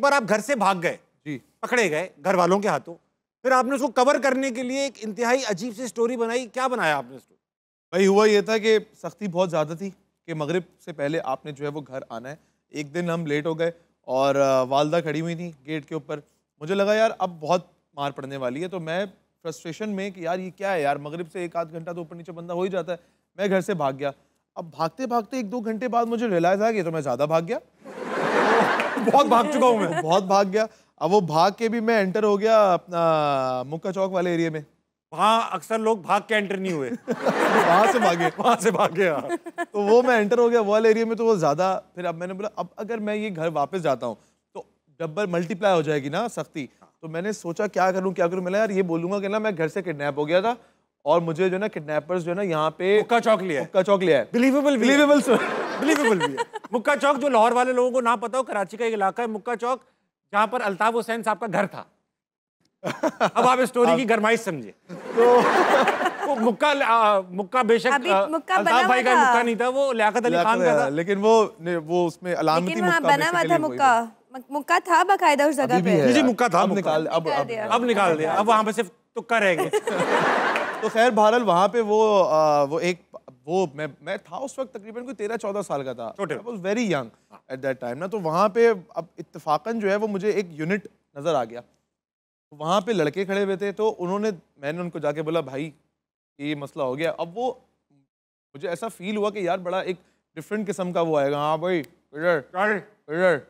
बार आप घर से भाग गए जी, पकड़े गए घर वालों के हाथों, फिर आपने उसको कवर करने के लिए एक इंतहाई अजीब सी स्टोरी बनाई। क्या बनाया आपने स्टोरी? भाई हुआ ये था कि सख्ती बहुत ज़्यादा थी कि मगरिब से पहले आपने जो है वो घर आना है। एक दिन हम लेट हो गए और वालदा खड़ी हुई थी गेट के ऊपर। मुझे लगा यार अब बहुत मार पड़ने वाली है, तो मैं फ्रस्ट्रेशन में कि यार ये क्या है यार, मगरिब से 1-8 घंटा तो ऊपर नीचे बंदा हो ही जाता है, मैं घर से भाग गया। अब भागते भागते 1-2 घंटे बाद मुझे रियलाइज़ आया कि तो मैं ज़्यादा भाग गया। बहुत भाग चुका हूँ मैं, बहुत भाग गया। अब वो भाग के भी मैं एंटर हो गया अपना मुक्का चौक वाले एरिया में। वहाँ अक्सर लोग भाग के एंटर नहीं हुए वहाँ से भागे, वहाँ से भागे। हाँ। तो वो मैं एंटर हो गया वो वाले एरिया में, तो वो ज़्यादा। फिर अब मैंने बोला अब अगर मैं ये घर वापस जाता हूँ तो डबल मल्टीप्लाई हो जाएगी ना सख्ती। तो मैंने सोचा क्या करूँ क्या करूँ। मैंने यार ये बोलूँगा कि ना मैं घर से किडनैप हो गया था और मुझे जो है ना किडनैपर्स जो है ना यहाँ पे मुक्का चौक लिया है। मुक्का चौक लिया है। बिलीवेबल बिलीवेबल बिलीवेबल भी है। मुक्का चौक जो लाहौर वाले लोगों को ना पता हो, कराची का एक इलाका है मुक्का चौक, जहाँ पर अल्ताफ हुसैन साहब का घर था। अब आप स्टोरी की गरमाइश समझिए। तो मुक्का बेशक अल्ताफ भाई का मुक्का नहीं था, वो लियाकत अली खान का था। लेकिन वो उसमें अलामती बना हुआ था मुक्का था बाकायदा उस जगह पे। जी मुक्का था। अब निकाल दिया। अब वहाँ पे सिर्फ तुक्का रह गया। तो खैर बहरहाल वहाँ पे वो मैं था उस वक्त तकरीबन कोई 13-14 साल का था। I was very young at that time ना। तो वहाँ पे अब इत्तेफाकन जो है वो मुझे एक यूनिट नज़र आ गया। वहाँ पे लड़के खड़े हुए थे, तो मैंने उनको जाके बोला भाई ये मसला हो गया। अब वो मुझे ऐसा फील हुआ कि यार बड़ा एक डिफरेंट किस्म का वो आएगा, हाँ भाई इधर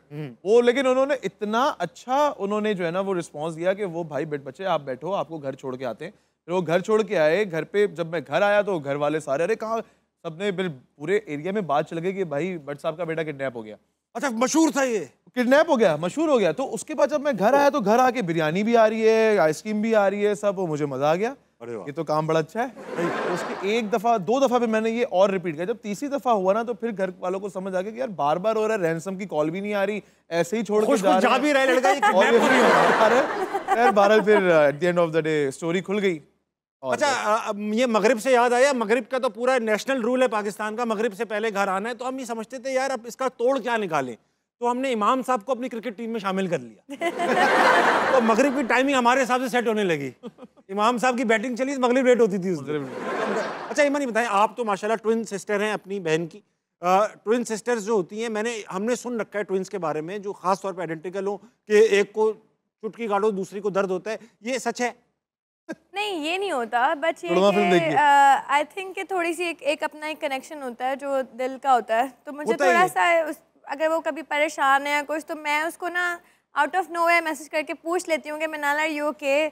वो। लेकिन उन्होंने इतना अच्छा उन्होंने जो है ना वो रिस्पॉन्स दिया कि वो भाई बच्चे आप बैठो, आपको घर छोड़ के आते हैं। फिर वो घर छोड़ के आए। घर पे जब मैं घर आया तो घर वाले सारे अरे कहाँ, सबने फिर पूरे एरिया में बात चल गई कि भाई भट्ट साहब का बेटा किडनैप हो गया। अच्छा मशहूर था ये, किडनैप हो गया, मशहूर हो गया। तो उसके बाद जब मैं घर आया तो घर आके बिरयानी भी आ रही है, आइसक्रीम भी आ रही है, सब। मुझे मजा आ गया, ये तो काम बड़ा अच्छा है। तो उसके 1-2 दफा पे मैंने ये और रिपीट किया। जब तीसरी दफा हुआ ना तो फिर घर वालों को समझ आ गया कि यार बार बार हो रहा है, रैंसम की कॉल भी नहीं आ रही, ऐसे ही छोड़ के जा भी रहा लड़का, यार बहरहाल फिर at the end of the day story खुल गई। अच्छा ये मगरिब से याद आया, मगरिब का तो पूरा नेशनल रूल है पाकिस्तान का, मगरिब से पहले घर आना है। तो हम ये समझते थे यार अब इसका तोड़ क्या निकालें, तो हमने इमाम साहब को अपनी क्रिकेट टीम में शामिल कर लिया। तो मगरिब की टाइमिंग हमारे हिसाब से सेट होने लगी। इमाम साहब की बैटिंग चली, मगरिब लेट होती थी उस दिन। अच्छा ईमान बताएं, आप तो माशाल्लाह ट्विन सिस्टर हैं अपनी बहन की। ट्विन सिस्टर्स जो होती हैं, हमने सुन रखा है ट्विन्स के बारे में, जो खास तौर पर आइडेंटिकल हो कि एक को चुटकी काटो दूसरी को दर्द होता है, ये सच है? नहीं ये नहीं होता, बट ये आई थिंक कि थोड़ी सी एक अपना एक कनेक्शन होता है जो दिल का होता है। तो मुझे थोड़ा सा अगर वो कभी परेशान है कुछ, तो मैं उसको ना आउट ऑफ नोवेयर मैसेज करके पूछ लेती हूँ कि मनाला यू ओके,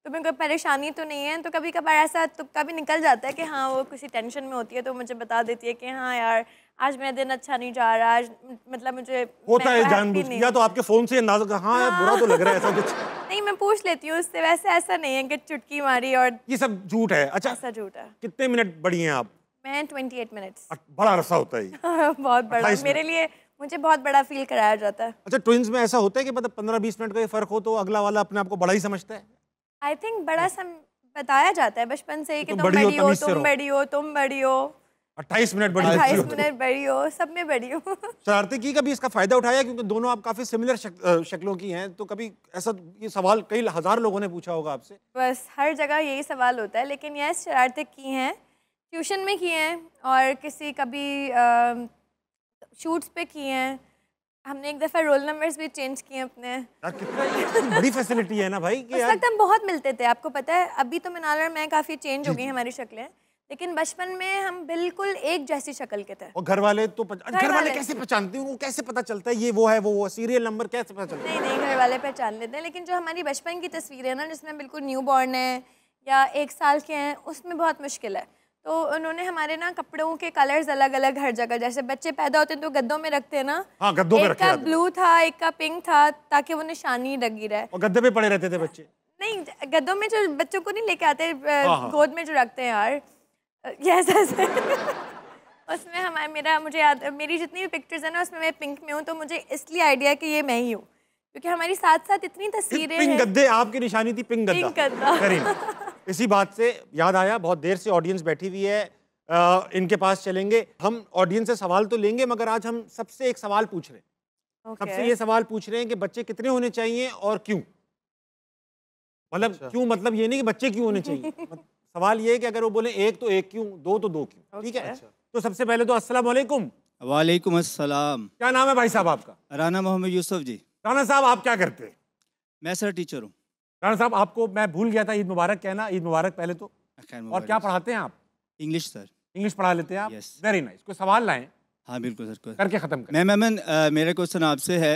तुम्हें कोई परेशानी तो नहीं है। तो कभी कभार ऐसा तुक्का भी निकल जाता है कि हाँ वो किसी टेंशन में होती है, तो मुझे बता देती है कि हाँ यार आज मेरा दिन अच्छा नहीं जा रहा, आज मतलब मुझे होता है जानबूझ के, या तो आपके फोन से अंदाजा हाँ यार बुरा तो लग रहा है ऐसा कुछ। नहीं मैं पूछ लेती हूँ उससे, वैसे ऐसा नहीं है कि चुटकी मारी और ये सब झूठ है। अच्छा ऐसा झूठ है। कितने मिनट बड़ी हैं आप? मैं 28 मिनट्स। बड़ा अरसा होता है बहुत बड़ा मेरे लिए, मुझे बहुत बड़ा फील कराया जाता है। अच्छा ट्विन्स में ऐसा होता है कि मतलब 15-20 मिनट का ये फर्क हो तो अगला वाला अपने आप को बड़ा ही समझता है? आई थिंक बड़ा बताया जाता है बचपन से ही कि तुम बड़ी हो, तुम बड़ी हो, तुम बड़ी हो। 28 मिनट बड़ी, 28 मिनट बड़ी हो, सब में बड़ी हो। शरारती की कभी इसका फायदा उठाया, क्योंकि दोनों आप काफी सिमिलर शक्लों की हैं, तो कभी ऐसा ये सवाल कई हजार लोगों ने पूछा होगा आपसे? बस हर जगह यही सवाल होता है, लेकिन यस शरारती की हैं, ट्यूशन में की हैं और किसी कभी शूट्स पे की हैं। हमने एक दफ़ा रोल नंबर्स भी चेंज किए अपने। कितना बड़ी फैसिलिटी है ना भाई कि उस वक्त हम बहुत मिलते थे, आपको पता है। अभी तो मनाल और मैं काफ़ी चेंज हो गई हमारी शक्लें, लेकिन बचपन में हम बिल्कुल एक जैसी शक्ल के थे। और घर वाले तो घर वाले कैसे पहचानते हैं? वो कैसे पता चलता है ये वो है, वो सीरियल नंबर कैसे पता चलता है? नहीं घर वाले पहचान लेते हैं, लेकिन जो हमारी बचपन की तस्वीर है ना, जिसमें बिल्कुल न्यू बॉर्न है या 1 साल के हैं, उसमें बहुत मुश्किल है। तो उन्होंने हमारे ना कपड़ों के कलर्स अलग अलग हर जगह, जैसे बच्चे पैदा होते हैं तो गद्दों में रखते हैं ना, हाँ, गद्दों में एक का ब्लू था, एक का पिंक था, ताकि वो निशानी लगी रहे। और गद्दे पे पड़े रहते थे बच्चे? नहीं, गद्दों में जो बच्चों को नहीं लेके आते, गोद में जो रखते हैं यार, ऐसे उसमें मुझे याद, मेरी जितनी भी पिक्चर्स है ना उसमें मैं पिंक में हूँ, तो मुझे इसलिए आइडिया कि ये मैं ही हूँ, क्योंकि हमारी साथ साथ इतनी तस्वीरें पिंक गद्दे आपकी निशानी थी, पिंक गद्दा। करीम, इसी बात से याद आया, बहुत देर से ऑडियंस बैठी हुई है, इनके पास चलेंगे हम। ऑडियंस से सवाल तो लेंगे, मगर आज हम सबसे एक सवाल पूछ रहे हैं। सबसे ये सवाल पूछ रहे हैं कि बच्चे कितने होने चाहिए और क्यों। मतलब क्यों, मतलब ये नहीं कि बच्चे क्यों होने चाहिए, सवाल ये है कि अगर वो बोले एक तो एक क्यों, दो तो दो क्यों। ठीक है, तो सबसे पहले तो अस्सलाम वालेकुम। वालेकुम अस्सलाम। क्या नाम है भाई साहब आपका? राना मोहम्मद यूसुफ जी। राना साहब आप क्या करते हैं? मैं सर टीचर हूँ। राना साहब आपको मैं भूल गया था, ईद मुबारक कहना। ईद मुबारक पहले तो। और क्या पढ़ाते हैं आप? English sir. इंग्लिश पढ़ा लेते हैं आप? यस। Very nice. कोई सवाल लाएं? हाँ बिल्कुल सर, करके खत्म करें। मैम मेरा क्वेश्चन आपसे है,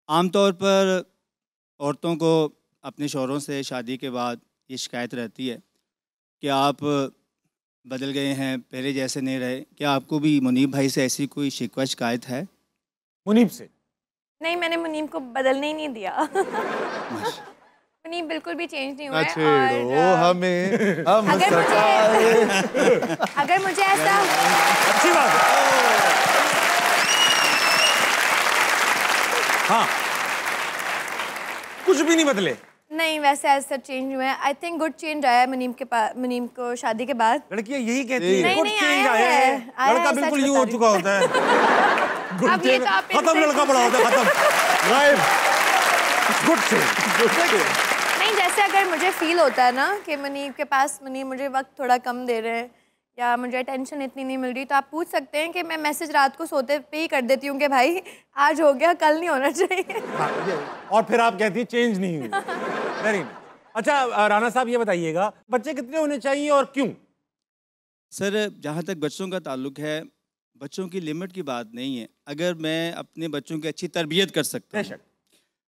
आमतौर पर औरतों को अपने शौहरों से शादी के बाद ये शिकायत रहती है कि आप बदल गए हैं, पहले जैसे नहीं रहे। क्या आपको भी मुनीब भाई से ऐसी कोई शिकवा शिकायत है? मुनीब से? नहीं, मैंने मुनीब को बदलने ही नहीं दिया। मुनीब बिल्कुल भी चेंज नहीं हुआ है। और हमें हम अगर मुझे ऐसा, अच्छी बात है। हाँ, कुछ भी नहीं बदले? नहीं, वैसे ऐसा चेंज हुआ है। आई थिंक गुड चेंज आया है मुनीब के पास, मुनीब को शादी के बाद। लड़कियां यही कहती हैं नहीं, गुड नहीं, चेंज आया है। लड़का बिल्कुल यूं हो चुका होता है। गुड चेंज खत्म, लड़का बड़ा होता है, खत्म, गायब। Good change. नहीं, जैसे अगर मुझे फील होता है ना कि मुनीब के पास, मुनीब मुझे वक्त थोड़ा कम दे रहे हैं या मुझे टेंशन इतनी नहीं मिल रही, तो आप पूछ सकते हैं कि मैं मैसेज रात को सोते पे ही कर देती हूँ कि भाई आज हो गया, कल नहीं होना चाहिए। और फिर आप कहती है चेंज नहीं हुई। Very nice. अच्छा राना साहब ये बताइएगा, बच्चे कितने होने चाहिए और क्यों? सर जहाँ तक बच्चों का ताल्लुक है, बच्चों की लिमिट की बात नहीं है। अगर मैं अपने बच्चों की अच्छी तरबियत कर सकता हूँ,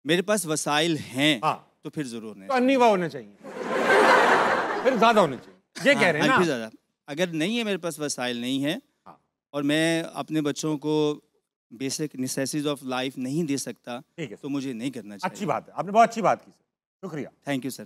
मेरे पास वसाइल हैं, तो फिर जरूर नहीं, तो अन्नीवा होने चाहिए, फिर ज्यादा होने चाहिए, ये कह रहे हैं ना? ज्यादा। अगर नहीं है, मेरे पास वसाइल नहीं है और मैं अपने बच्चों को बेसिक नेसेसिटीज ऑफ लाइफ नहीं दे सकता, तो मुझे नहीं करना चाहिए। अच्छी बात है, आपने बहुत अच्छी बात की सर, शुक्रिया। Thank you sir.